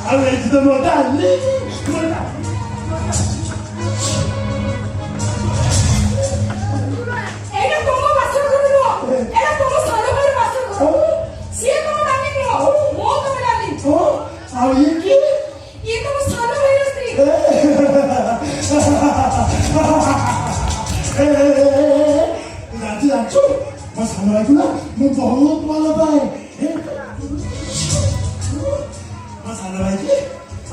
Avete da modelli? Era como pastor conmigo. Era como solo para pastor conmigo. Si es como Dani conmigo. Mo como Dani. Ao iki? Y como solo para los tres. Nanti aku Mas Hamra itu lah membohong malah baik. Mas Hamra ini,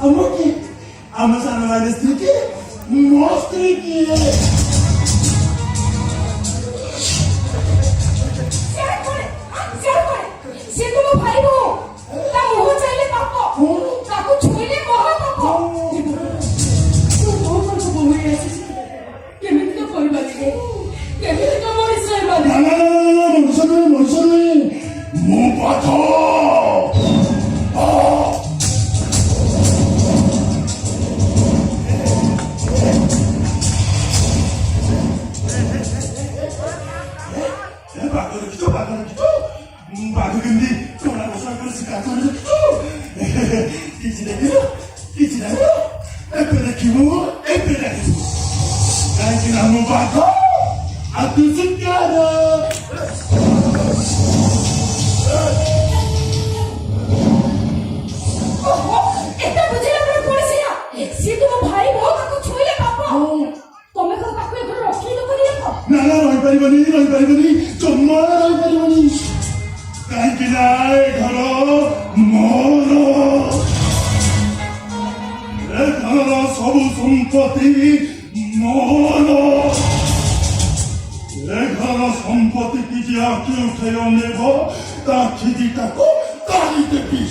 amo ki, Mas Hamra ini sedikit, mostri ki. Si como भाई हो, ता मोह चले पापो. ताको छुईले मोह पापो. तू मोह पर तो मोह है. केमिति तो कोई बात नहीं. केमिति तो मोह से बात. ना मनुष्य नहीं, मुँह पाथो. Bago gindi, kung nakusan ko si Kato na ito. Ichida, epedaki mo, epedaki. Kahit kinamo bago, at tusok ka na. এটা বুঝে আমরা পড়েছি না সে তোমার ভাই বউ তাকে ছুঁইলে পাপো তুমি কত তাকে এখানে রক্ষী তো করি রাখো না রহিপারিবনি, জম্মা রহিপারিবনি। কাহিଁକି ନା ଏ ଘର ମୋର। ଏ ଘରର ସବୁ ସମ୍ପତ୍ତି ମୋର। ଏ ଘର ସମ୍ପତ୍ତିକି ଯିଏ ଆଖି ଉଠେଇ ଅନେଇବ ତା ଆଖି ଦିଟାକୁ କାଢି ଦେବି।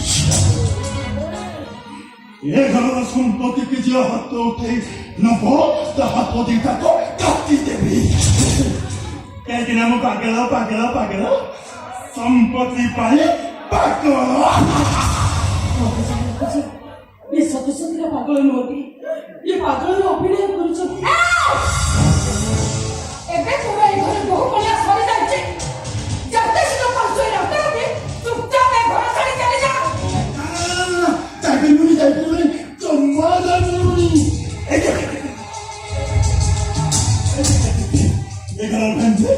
ଏ ଘରର ସମ୍ପତ୍ତିକି ଯିଏ ହାତ ଉଠେଇ ନବ ତା ହାତ ଦିଟାକୁ କାଟି ଦେବି। କାହିଁକି ନା ମୁଁ ପାଗଳ ସମ୍ପତ୍ତି ପାଇଁ ପାଗଳ। ଏ ସତ ସତରେ ପାଗଳ ନୁହନ୍ତି ଏ ପାଗଳର ଅଭିନୟ କରୁଛନ୍ତି ଏବେ ତୁମେ ଏ ଘରେ ବହୁ କଳିଆ ସରି ଯାଇଛି ଯେତେ ଶୀଘ୍ର ପାଞ୍ଚ ରକ୍ତ ଚୁପଚାପ ଏ ଘର ଛାଡ଼ି ଚାଲିଯାଅ ଯାଇପାରିବୁନି ଜମା ଯାଇପାରିବୁନି। ଏ ଘର ଭାଙ୍ଗି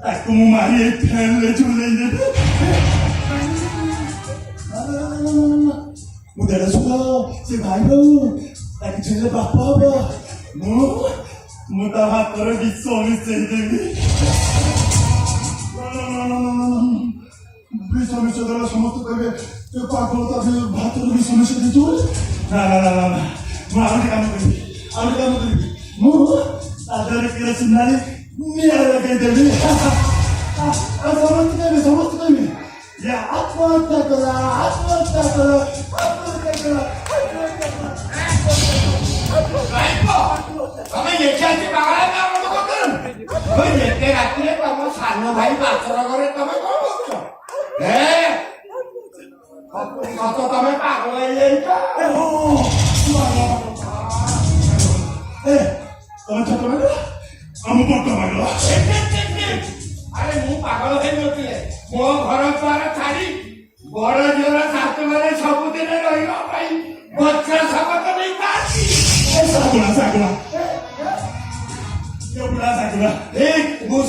ତାକୁ ମୁଁ ମାରି ଏଇ ଫ୍ୟାନ୍ରେ ଝୁଲେଇ ଦେବି। ମୁଁ ଦେଢ଼ଶୁର ସେ ଭାଇ ବୋଉ ତାକୁ ଝୁଲେ ବାପ ହବ। ମୁଁ ତା ହାତରେ ବିଷ ମିଶେଇ ଦେବି। ବିଷ ଦେଲେ ସମସ୍ତେ କହିବେ ତୁ ପାଗଳ ତା ଭାତରେ ବିଷ ମିଶେଇ ଦେଇଛୁ। ନା ମୁଁ ଆଉ ଗୋଟେ କାମ କରିବି ମୁଁ ତା ଦେହରେ କିରୋସିନ ଢାଳି ନିଆଁ ଲଗେଇ ଦେବି। ସମସ୍ତେ କହିବେ ଯେ ଆତ୍ମହତ୍ୟା କଲା। ତମେ ଏଠି ଆସି ପାଗଳ ଏତେ ରାତିରେ ତମ ସାନ ଭାଇ ପାତ୍ର ଘରେ ତମେ କଣ କରୁଛ? ତମେ ପାଗଳ ହେଇଯାଇଛ। ତମେ ଛୋଟ ପାଗଳ ଆମ ବଡ ପାଗଳ। ଆରେ ମୁଁ ପାଗଳ ହେଇନଥିଲେ ମୋ ଘର ଦ୍ୱାର ଛାଡି ବଡ ଝିଅର ଶାଶୁଘରେ ସବୁଦିନ ରହିବା ପାଇଁ ଗଛ ଶପଥ ନେଇ ପାଆନ୍ତି। ମୁଁ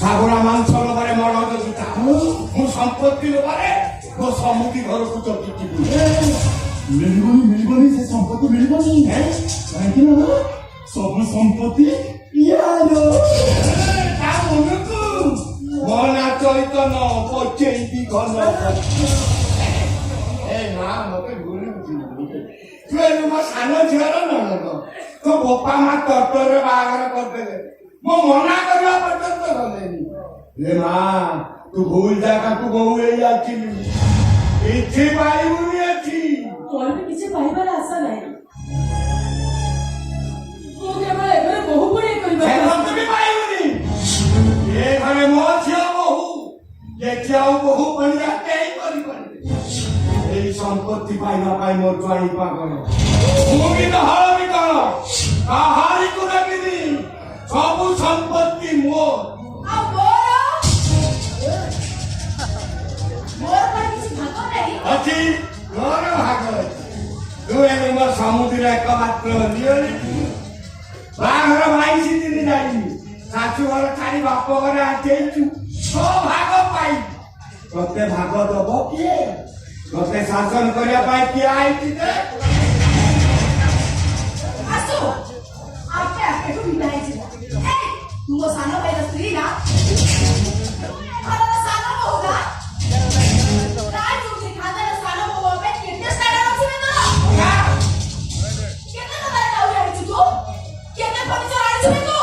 ଶାଗୁଣା ମାଂସ ଲୋଭରେ ମନ ଜଗିତା। ମୁଁ ସମ୍ପତ୍ତି ଲୋଭରେ ମୋ ସମୁଦି ଘରକୁ ଜଗିଥିବି। ମିଳିବନି ସେ ସମ୍ପତ୍ତି ମିଳିବନି। କାହିଁକି ନା ସବୁ ସମ୍ପତ୍ତି ୟାର। ମନା ଚୈତନ ପଚେଇବି ଘନ। ନା ମତେ ଭୁଲି ତୁ ଏବେ ମୋ ସାନ ଝିଅର ନଣନ୍ଦ। ତୋ ବୋପା ମା ତର୍ତ୍ତରରେ ବାହାଘର କରିଦେଲେ ମୁଁ ମନା କରିବା ପର୍ଯ୍ୟନ୍ତ ଗଲେନି। ମା ତୁ ଭୁଲ ଜାଗାକୁ ବୋହୁ ହେଇଯାଇଥିଲୁ। କିଛି ପାଇବୁନି ଏଠି। ମୋର ବି କିଛି ପାଇବାର ଆଶା ନାହିଁ ମୁଁ କେବଳ ଏଘରେ ବହୁ ଗୁଡିଏ କରିବା ବି ପାଇବୁନି। ଏ ଘରେ ମୋ ଝିଅ ବୋହୁ ଏଠି ଆଉ ବୋହୁ କରିବା କେହି କରିପାରିବେ। এই সম্পত্তি পাইবা পাই মোর জোয়াই পাগল। ମୁଁ କିନ୍ତୁ ହଳବି କଣ କାହାରିକୁ ଡାକିନି। ସବୁ ସମ୍ପତ୍ତି ମୋର। ଆଉ ମୋର ଅଛି ତୋର ଭାଗ ଅଛି ତୁ ଏବେ ମୋ ସମୁଦ୍ର ଏକମାତ୍ର ନିଅନି ବାହାଘର 22 ଦିନ ଯାଇନି ଶାଶୁ ଘର ଛାଡ଼ି ବାପ ଘରେ ଆଠେଇଛୁ ତୋ ଭାଗ ପାଇ ତତେ ଭାଗ ଦବ କିଏ ତତେ ଶାସନ କରିବା ପାଇଁ କିଏ ଆଇଛି ଯେ ଆସୁ ଆପେ ଆପେ ତୁ ବିଦା ହେଇଯିବ ତୁ ମୋ ସାନ ଭାଇର ସ୍ତ୍ରୀ ନା ଘରର ସାନ ବୋହୂ ନା ରାଜୁତି ଖାତାର ସାନ ବୋହୂ ଆପେ କେତେ ସ୍ଥାନ ଅଛି ବେ ତୋର କେତେ କଥା କାଉରି ଆଣିଛୁ ତୁ କେତେ ପରିଚୟ ଆଣିଛୁ ବେ ତୁ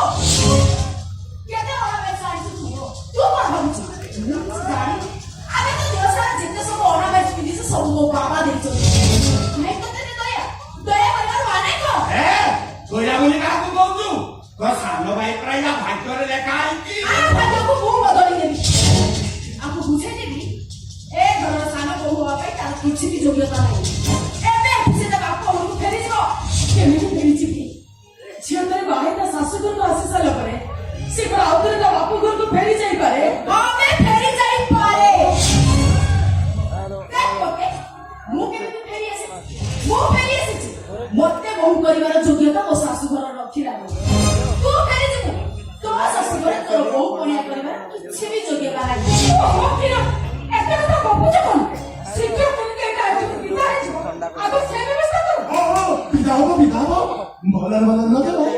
କେତେ ଅଣାବେଶ ଆଣିଛୁ ତୁ ତୁ କଣ ଭାବୁଛୁ ଜାଣି ଆମେ ତ ଦେହ ସାରା ଯେତେ ସବୁ ଅଣାବେଶ ପିନ୍ଧିଛୁ ସବୁ ମୋ ବାବା ଦେଇଛନ୍ତି ନାଇଁ ତତେ ଦୟା ଦୟା କରିବାର ମାନେ କଣ ଦୟା ବୋଲି କାହାକୁ କହୁଛୁ ତୋ ସାନ ଭାଇ ପ୍ରାୟ ଭାଗ୍ୟରେ ଲେଖା ହେଇଛି ଭାଗ୍ୟକୁ ମୁଁ ବଦଳି ଦେବି ଆକୁ ବୁଝେଇ ଦେବି ଏ ଘରର ସାନ ବୋହୂ ହବା ପାଇଁ ତାର କିଛି ବି ଯୋଗ୍ୟତା ନାହିଁ ଏବେ ସେ ତା ବାପ ଘରକୁ ଫେରିଯିବ କେମିତି ଫେରିଯିବି ଝିଅ ତରେ ବାହା ତା ଶାଶୁ ଘରକୁ ଆସି ସାରିଲା ପରେ ସେ କଣ ଆଉ ଥରେ ତା ବାପ ଘରକୁ ଫେରି ଯାଇପାରେ ଆମେ ଫେରି ଯାଇପାରେ ମୁଁ କେମିତି ଫେରି ଆସିଛି ମୁଁ ଫେରି ଆସିଛି ମତେ ବୋହୂ କରିବାର ଯୋଗ୍ୟତା ମୋ ଶାଶୁ ଘର ନଥିଲା ତୁ ଫେରିଯିବୁ ତୋ ଶାଶୁ ଘରେ ତୋର ବୋହୂ କଣିଆ କରିବାର କିଛି ବି ଯୋଗ୍ୟତା ନାହିଁ ଏତେ କଥା ଗପୁଛ କଣ ଶୀଘ୍ର କେମିତି ଏଇଟା ବିଦା ହେଇଯିବ ଆଗ ସେ ବ୍ୟବସ୍ଥା କର ବିଦା ହବ ଭଲରେ ନ ଦେଲେ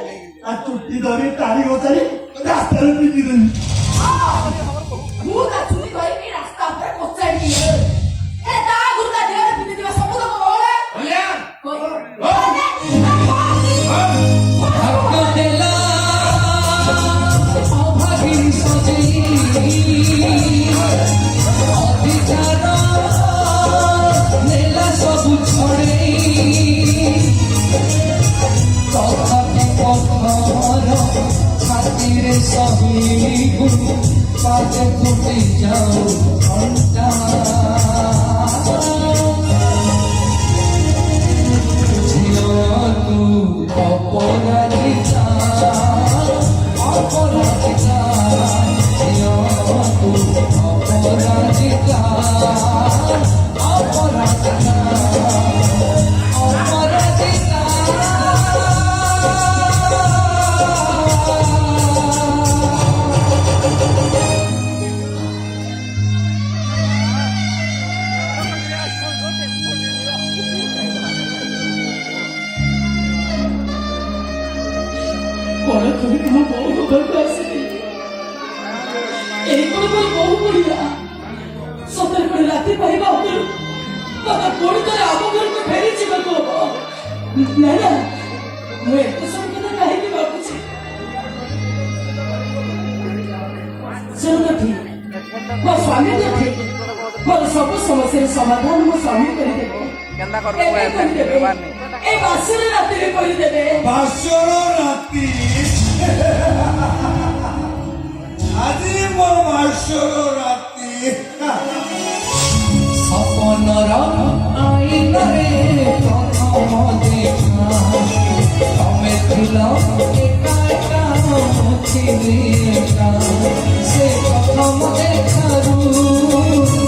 ଆଉ ଚୁଟି ଧରି ଟାଣି ଗୋଚାରି ରାସ୍ତାରେ ପିଟିଦେବି ମୁଁ ତା ଚୁଟି ଧରିକି ରାସ୍ତା ଉପରେ ପଚାରିକି ତା ଆଗରୁ ତା ଦେହରେ ପିନ୍ଧିଥିବା ସବୁ ତକ पाजे टूटी जाओ घंटा झियो तू अपराजिता झियो तू अपराजिता ବଡ଼ କରି ମୋ ବୋହୂ ଘରକୁ ଆସିଲି ଏଇ କଣ ମୋ ବୋହୂ ପଡ଼ିଲା ସତରେ ପୁଣି ରାତି ପାଇବା ଆଗରୁ ମତେ ପୁଣି ଥରେ ଆମ ଘରକୁ ଫେରି ଯିବାକୁ ହବ ନା ନା ମୁଁ ଏତେ ସବୁ କଥା କାହିଁକି ଭାବୁଛି ଶୁଣ ଠିକ ମୋ ସ୍ୱାମୀ ତ ଠିକ ମୋର ସବୁ ସମସ୍ୟାର ସମାଧାନ ମୋ ସ୍ୱାମୀ କରିଦେବେ এই বাসর রাত্রে করে দেবে বাসর রাতি আজি মোর বাসর রাতি সপনর আইনারে প্রথম দেখা তমে ছিল একা একা ছিলি একা সে প্রথম দেখারু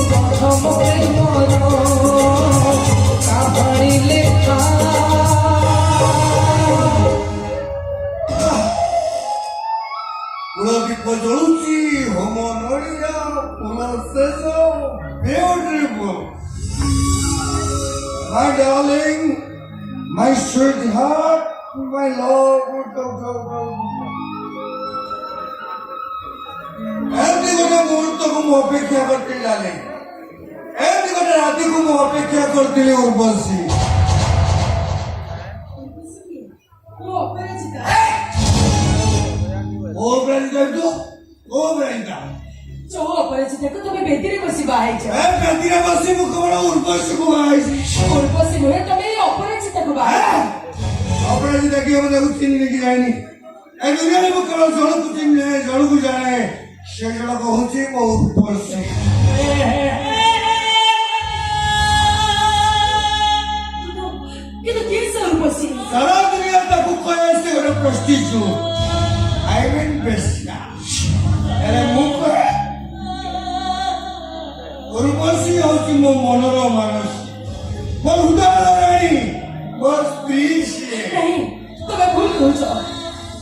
প্রথম প্রেমর কাহানি লেখা দীপ জଳୁଛି হোম নড়িয়া ফুল শেষ beautiful my darling my sweet heart my love ଏମିତି ଗୋଟେ ମୁହୂର୍ତ୍ତକୁ ମୁଁ ଅପେକ୍ଷା କରିଥିଲି ଡାର୍ଲିଂ ଏମିତି ଗୋଟେ ରାତିକୁ ମୁଁ ଅପେକ୍ଷା କରିଥିଲି ଉର୍ବଶୀ ଯୋଉ ଅପରାଜିତାକୁ ତମେ ବେଦିରେ ବସି ବାହା ହେଇଛ ବେଦିରେ ବସି ମୁଁ କେବଳ ଉର୍ବଶୀକୁ ବାହା ହେଇଛି ଉର୍ବଶୀ ନୁହେଁ ତମେ ଏଇ ଅପରାଜିତାକୁ ବାହା ଅପରାଜିତା କିଏ ମୁଁ ତାକୁ ଚିହ୍ନିନି କି ଜାଣିନି ଏ ଦୁନିଆରେ ମୁଁ କେବଳ ଜଣକୁ ଚିହ୍ନେ ଜଣକୁ ଜାଣେ ସେ ଜଣକ ହଉଛି ମୋ ଉର୍ବଶୀ କିନ୍ତୁ କିଏ ସେ ଉର୍ବଶୀ ସାରା ଦୁନିଆ ତାକୁ କହେ ସେ ଗୋଟେ ପ୍ରସ୍ଟିଚ୍ୟୁଟ ଆଇ ମିନ୍ ବେଶ୍ୟା ହେଲେ ମୁଁ କହେ ଉର୍ବଶୀ ହଉଛି ମୋ ମନର ମାନସୀ କହୁଛ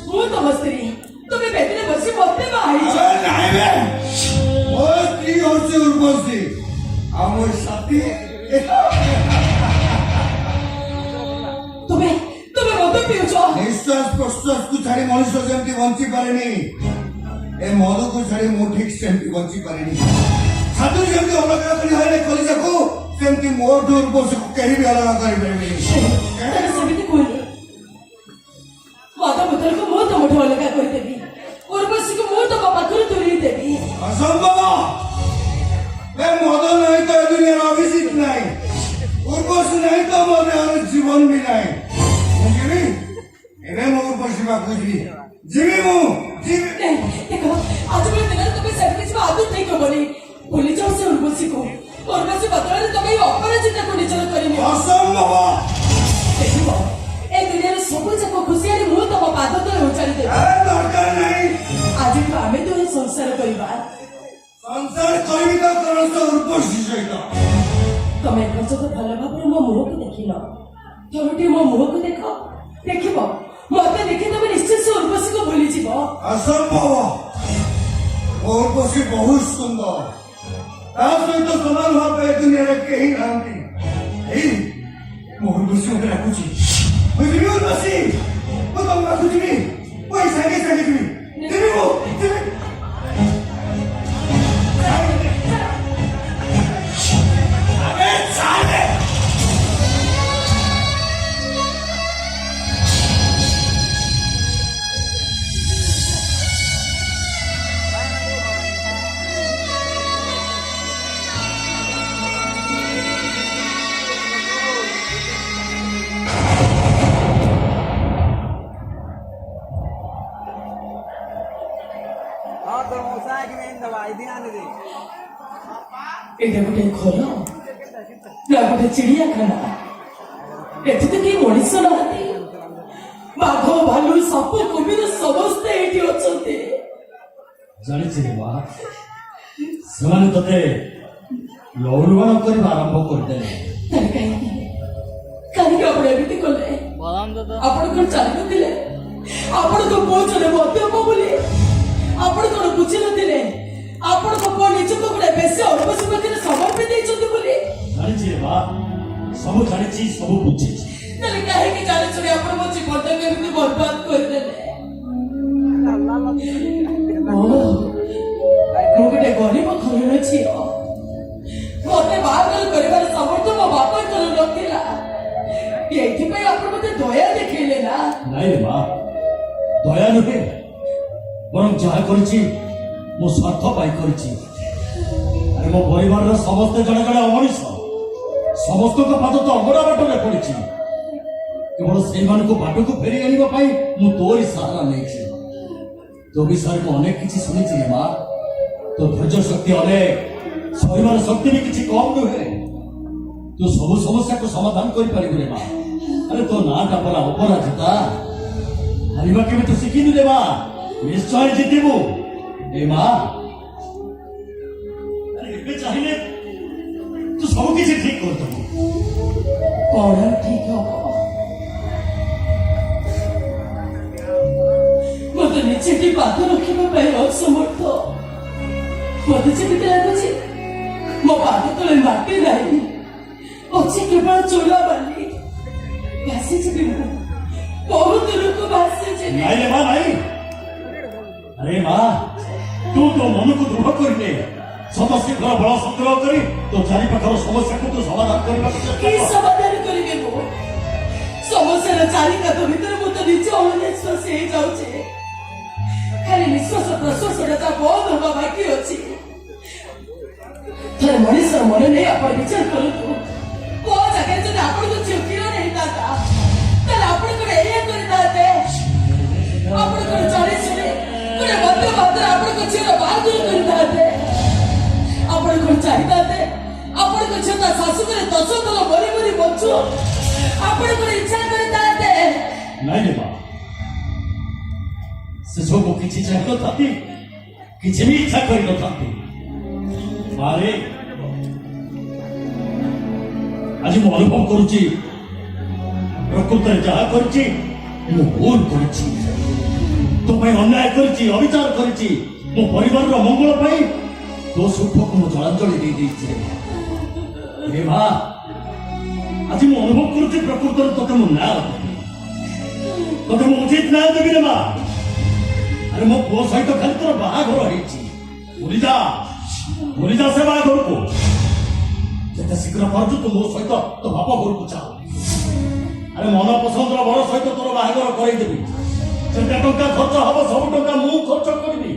ମୁଁ ତମ ସ୍ତ୍ରୀ ତୁମେ ବେଦିରେ ବସି ମତେ ବାହାଇଛ ନାଇଁ ବେ ମୋ ସ୍ତ୍ରୀ ହଉଛି ଉର୍ବଶୀ ଆଉ ମୋ ସାଥୀ ତୁମେ ତୁମେ ମଦ ପିଉଛ ନିଶ୍ୱାସ ପ୍ରଶ୍ୱାସକୁ ଛାଡି ମଣିଷ ଯେମିତି ବଞ୍ଚି ପାରେନି ଏ ମଦକୁ ଛାଡି ମୁଁ ଠିକ ସେମିତି ବଞ୍ଚି ପାରେନି ସାଧୁ ଯେମିତି ଅଲଗା କରି ହଇଲେ କଲିଜାକୁ ସେମିତି ମୋଠୁ ଉର୍ବଶୀକୁ କେହି ବି ଅଲଗା କରିପାରିବେନି ତାର ସେମିତି କୁହନି ମଦ ବୋତଲକୁ ମୁଁ ତମଠୁ ଅଲଗା କରିଦେବି ଉର୍ବଶୀକୁ ମୁଁ ତମ ପାଖରୁ ଦୂରେଇ ଦେବି ଅସମ୍ଭବ ଏ ମଦ ନାହିଁ ତ ଏ ଦୁନିଆର ଅଭିଜିତ ନାହିଁ ଉର୍ବଶୀ ନାହିଁ ତ ମୋ ଦେହର ଜୀବନ ବି ନାହିଁ ମୁଁ ଯିବି ଏବେ ମୁଁ ଉର୍ବଶୀ ପାଖକୁ ଯିବି ମୁଁ ଯିବି ଦେଖ ଆଜି ବି ଦିନରେ ତୁମେ ସେଠି କିଛି ଆଦତ ଠିକ ହବନି ଭୁଲି ଯାଅ ସେ ଉର୍ବଶୀକୁ ଉର୍ବଶୀ ବଦଳରେ ତମେ ଏଇ ଅପରାଜିତାକୁ ନିଜର କରିନିଅ ଅସମ୍ଭବ ଦେଖିବ ଏ ଦୁନିଆର ସବୁ ଯାକ ଖୁସିଆରେ ମୁଁ ତମ ପାଦ ତଳେ ଉଚାଳି ଦେବି ଦରକାର ନାହିଁ ଆଜିଠୁ ଆମେ ଦୁହେଁ ସଂସାର କରିବା ସଂସାର କରିବି ତ କରସ ଉର୍ବଶୀ ସହିତ ତମେ ଏପର୍ଯ୍ୟନ୍ତ ଭଲ ଭାବରେ ମୋ ମୁହଁକୁ ଦେଖିନ ଥରୁଟିଏ ମୋ ମୁହଁକୁ ଦେଖ ଦେଖିବ ମତେ ଦେଖି ତମେ ନିଶ୍ଚୟ ସେ ଉର୍ବଶୀକୁ ଭୁଲିଯିବ ଅସମ୍ଭବ ମୋ ଉର୍ବଶୀ ବହୁତ ସୁନ୍ଦର ତା ସହିତ ସମାନ ଭାବେ ଏ ଦୁନିଆରେ କେହି ନାହାନ୍ତି ଏଇ ମୋ ଉର୍ବଶୀ ମୋତେ ଡାକୁଛି ମୁଁ ଯିବି ଉର୍ବଶୀ ମୁଁ ତମ ପାଖକୁ ଯିବି ମୁଁ ଏଇ ସାଙ୍ଗେ ସାଙ୍ଗେ ଯିବି ଯିବି ମୁଁ ଯିବି ଆବେ ଚାଲେ और तो मौसा की में दवाई दी आने दे এটা ଗୋଟେ ଘର ନା ଗୋଟେ ଚିଡ଼ିଆଖାନା ଏଠି ତ କେହି ମଣିଷ ନାହାନ୍ତି ବାଘ ଭାଲୁ ସାପ କୁମ୍ଭୀର ସମସ୍ତେ ଏଇଠି ଅଛନ୍ତି ଜାଣିଛି ରେ ମା ସେମାନେ ତତେ ଲଉଲୁଆଣ କରିବା ଆରମ୍ଭ କରିଦେଲେ ତାହେଲେ କାହିଁକି କାହିଁକି ଆପଣ ଏମିତି କଲେ बादाम दो तो ଆପଣ କଣ ଜାଣିନଥିଲେ ଆପଣଙ୍କ ପୁଅ ଜଣେ ମଦ୍ୟପ ବୋଲି ଆପଣ କଣ ବୁଝିନଥିଲେ ଆପଣଙ୍କ ପୁଅ ନିଜକୁ ଗୋଟେ ବେଶୀ ଉର୍ବଶୀ ପାଖରେ ସମର୍ପି ଦେଇଛନ୍ତି ବୋଲି ଜାଣିଛି ରେ ମା ସବୁ ଜାଣିଛି ସବୁ ବୁଝିଛି ତାହେଲେ କାହିଁକି ଜାଣିଛନ୍ତି ଆପଣ ମୋ ଜୀବନଟାକୁ ଏମିତି ବର୍ବାଦ କରିଦେଲେ ମୁଁ ଗୋଟେ ଗରିବ ଘରର ଝିଅ ମତେ ବାହାଘର କରିବାର ସାମର୍ଥ୍ୟ ମୋ ବାପାଙ୍କର ନଥିଲା ଏଇଥିପାଇଁ ଆପଣ ମତେ ଦୟା ଦେଖେଇଲେ ନା ନାଇଁ ରେ ମା ଦୟା ନୁହେଁ ବରଂ ଯାହା କରିଛି ମୋ ସ୍ୱାର୍ଥ ପାଇଁ କରିଛି ଆରେ ମୋ ପରିବାରର ସମସ୍ତେ ଜଣେ ଜଣେ ଅମଣିଷ ସମସ୍ତଙ୍କ ପାଦ ତ ଅଗଡ଼ା ବାଟରେ ପଡ଼ିଛି କେବଳ ସେଇମାନଙ୍କୁ ବାଟକୁ ଫେରି ଆଣିବା ପାଇଁ ମୁଁ ତୋରି ସାହାରା ନେଇଛି ତୋ ବିଷୟରେ ମୁଁ ଅନେକ କିଛି ଶୁଣିଛି ରେ ମା ତୋ ଧୈର୍ଯ୍ୟ ଶକ୍ତି ଅନେକ ସହିବାର ଶକ୍ତି ବି କିଛି କମ୍ ନୁହେଁ ତୁ ସବୁ ସମସ୍ୟାକୁ ସମାଧାନ କରିପାରିବୁ ରେ ମା ଆରେ ତୋ ନାଁଟା ପରା ଅପରାଜିତା ହାରିବା କେବେ ତୁ ଶିଖିନୁ ରେ ମା ନିଶ୍ଚୟ ଜିତିବୁ ଏ ମା ଆରେ ଏବେ ଚାହିଁଲେ ତୁ ସବୁ କିଛି ଠିକ କରିଦେବୁ କଣ ଠିକ ହବ ମତେ ନିଜେଠି ପାଦ ରଖିବା ପାଇଁ ଅସମର୍ଥ ମତେ ଯେମିତି ଲାଗୁଛି ମୋ ପାଦ ତଳେ ମାଟି ନାହିଁ ଅଛି କେବଳ ଚୋଲା ବାଲି ଭାସିଯିବି ମୁଁ ବହୁ ଦୂରକୁ ଭାସିଯିବି ନାଇଁ ରେ ମା ନାଇଁ ଆରେ ମା ତୁ ତୋ ମନକୁ ଦୃଢ଼ କରିନେ ସମସ୍ତଙ୍କର ବଳ ସଂଗ୍ରହ କରି ତୋ ଚାରିପାଖର ସମସ୍ୟାକୁ ତୁ ସମାଧାନ କରିବାକୁ କି ଚେଷ୍ଟା କର ସମାଧାନ କରିବେ ମୁଁ ସମସ୍ୟାର ଚାରିକାତ ଭିତରେ ମୁଁ ତ ନିଜେ ଅନିଶ୍ୱାସୀ ହେଇଯାଉଛି ଖାଲି ନିଶ୍ୱାସ ପ୍ରଶ୍ୱାସଟା ତା ବନ୍ଦ ହବା ବାକି ଅଛି ଥରେ ମଣିଷର ମନ ନେଇ ଆପଣ ବିଚାର କରନ୍ତୁ ମୋ ଜାଗାରେ ଯଦି ଆପଣଙ୍କ ଝିଅ କିରଣ ହେଇଥାନ୍ତା ତାହେଲେ ଆପଣ କଣ ଏଇଆ କରିଥାନ୍ତେ ଆପଣ କଣ ଜାଣି ଶୁଣି ଗୋଟେ ମଧ୍ୟ ମାତ୍ରା ଆପଣଙ୍କ ଝିଅର ବାହାଦୁର କରିଥାନ୍ତେ ଆପଣ କଣ ଚାହିଁଥାନ୍ତେ ଆପଣଙ୍କ ଝିଅ ତା ଶାଶୁ ଘରେ 10 ଥର ମରି ମରି ବଞ୍ଚୁ ଆପଣ କଣ ଇଚ୍ଛା କରିଥାନ୍ତେ ନାଇଁ ରେ ମା ସେସବୁ କିଛି ଚାହିଁନଥାନ୍ତି କିଛି ବି ଇଚ୍ଛା କରିନଥାନ୍ତି ମାରେ ଆଜି ମୁଁ ଅନୁଭବ କରୁଛି ପ୍ରକୃତରେ ଯାହା କରିଛି ମୁଁ ଭୁଲ କରିଛି ତୋ ପାଇଁ ଅନ୍ୟାୟ କରିଛି ଅବିଚାର କରିଛି ମୋ ପରିବାରର ମଙ୍ଗଳ ପାଇଁ ତୋ ସୁଖକୁ ମୁଁ ଜଳାଞ୍ଜଳି ଦେଇଛି ରେ ମା ଆଜି ମୁଁ ଅନୁଭବ କରୁଛି ପ୍ରକୃତରେ ତୋତେ ମୁଁ ନ୍ୟାୟ ଦେବି ତୋତେ ମୁଁ ଉଚିତ ନ୍ୟାୟ ଦେବି ରେ ମା ଆରେ ମୋ ପୁଅ ସହିତ ଖାଲି ତୋର ବାହାଘର ହେଇଛି ଭୁଲିଯା ସେ ବାହାଘରକୁ ଯେତେ ଶୀଘ୍ର ପାରୁଛୁ ତୁ ମୋ ସହିତ ତୋ ବାପ ଘରକୁ ଚାଲ ଆରେ ମନ ପସନ୍ଦର ବର ସହିତ ତୋର ବାହାଘର କରେଇଦେବି ଯେତେ ଟଙ୍କା ଖର୍ଚ୍ଚ ହବ ସବୁ ଟଙ୍କା ମୁଁ ଖର୍ଚ୍ଚ କରିବି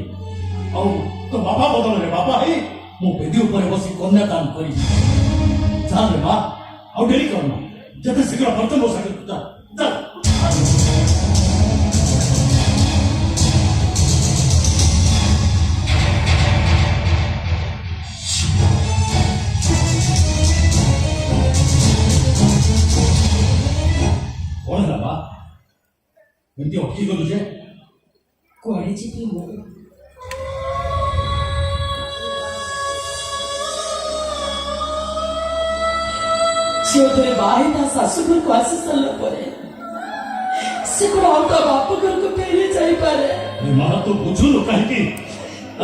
ଆଉ ତୋ ବାପା ବଦଳରେ ବାପା ହେଇ ମୁଁ ବେଦୀ ଉପରେ ବସି କନ୍ୟାଦାନ କରିବି ଚାଲେ ମା ଆଉ ଡେରି କରନା ଯେତେ ଶୀଘ୍ର ପାରୁଛୁ ମୋ ସାଙ୍ଗରେ ଚାଲ ଚାଲ କଣ ହେଲା ମା ଏମିତି ଅଟକି ଗଲୁ ଯେ କୁଆଡ଼େ ଯିବି ମୁଁ ଝିଅ ଥରେ ବାହା ତା ଶାଶୁଘରକୁ ଆସି ସାରିଲା ପରେ ସେ କଣ ଆଉ ତା ବାପ ଘରକୁ ଫେରି ଯାଇପାରେ ମା ତୁ ବୁଝୁନୁ କାହିଁକି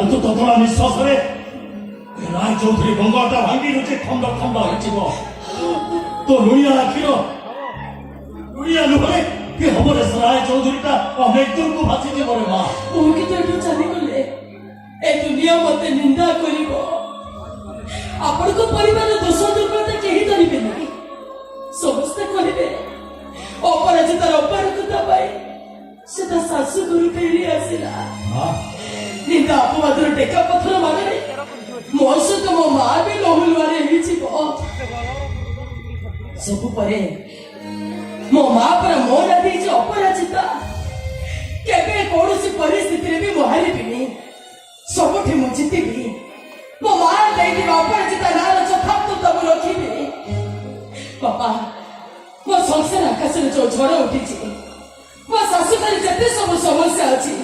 ତୁ ତତଳା ନିଶ୍ୱାସରେ ରାୟ ଚୌଧୁରୀ ବଙ୍ଗଳଟା ଭାଙ୍ଗି ରହୁଛି ଖଣ୍ଡ ଖଣ୍ଡ ହେଇଯିବ ତୋ ଲୁଣିଆ ଆଖିର ଲୁଣିଆ ଲୁହରେ କି ହବ ରେ ରାୟ ଚୌଧୁରୀଟା ମୃତ୍ୟୁକୁ ଭାସିଯିବ ରେ ମା ମୁଁ କିନ୍ତୁ ଏଠୁ ଚାଲିଗଲେ ଏ ଦୁନିଆ ମତେ ନିନ୍ଦା କରିବ ଆପଣଙ୍କ ପରିବାର ଦୋଷ ଦୁର୍ବଳତା କେହି ଧରିବେନି ସମସ୍ତେ କହିବେ ଅପରାଜିତାର ଅପାରଗତା ପାଇଁ ସେ ତା ଶାଶୁ ଘରୁ ଫେରି ଆସିଲା ନିନ୍ଦା ଅପବାଦର ଟେକା ପଥର ମାନରେ ମୋ ସହିତ ମୋ ମା ବି ଲହୁଲୁହାରେ ହେଇଯିବ ସବୁ ପରେ ମୋ ମା ପରା ମୋ ନା ଦେଇଛି ଅପରାଜିତା କେବେ କୌଣସି ପରିସ୍ଥିତିରେ ବି ମୁଁ ହାରିବିନି ସବୁଠି ମୁଁ ଜିତିବି ମୋ ମା ଦେଇଥିବା ଅପରାଜିତା ନାଁର ଯଥାର୍ଥତା ମୁଁ ରଖିବି ବାପା ମୋ ସଂସାର ଆକାଶରେ ଯୋଉ ଝଡ଼ ଉଠିଛି ମୋ ଶାଶୁଘରେ ଯେତେ ସବୁ ସମସ୍ୟା ଅଛି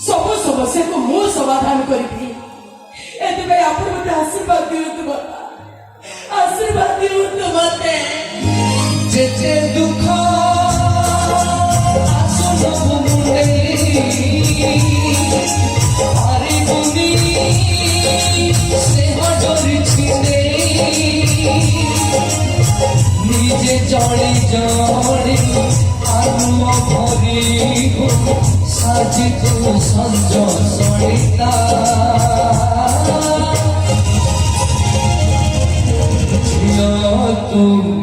ସବୁ ସମସ୍ୟାକୁ ମୁଁ ସମାଧାନ କରିବି ଏଥିପାଇଁ ଆପଣ ମତେ ଆଶୀର୍ବାଦ ଦିଅନ୍ତୁ ବାପା ଆଶୀର୍ବାଦ ଦିଅନ୍ତୁ ମତେ যেতে দুঃখ আসল মুন্ডে আরে তুমি স্নেহ ধরিছিলে নিজে জড়ে জড়ে আত্ম ভরিব সাজিত সঞ্জ সড়িতা তুমি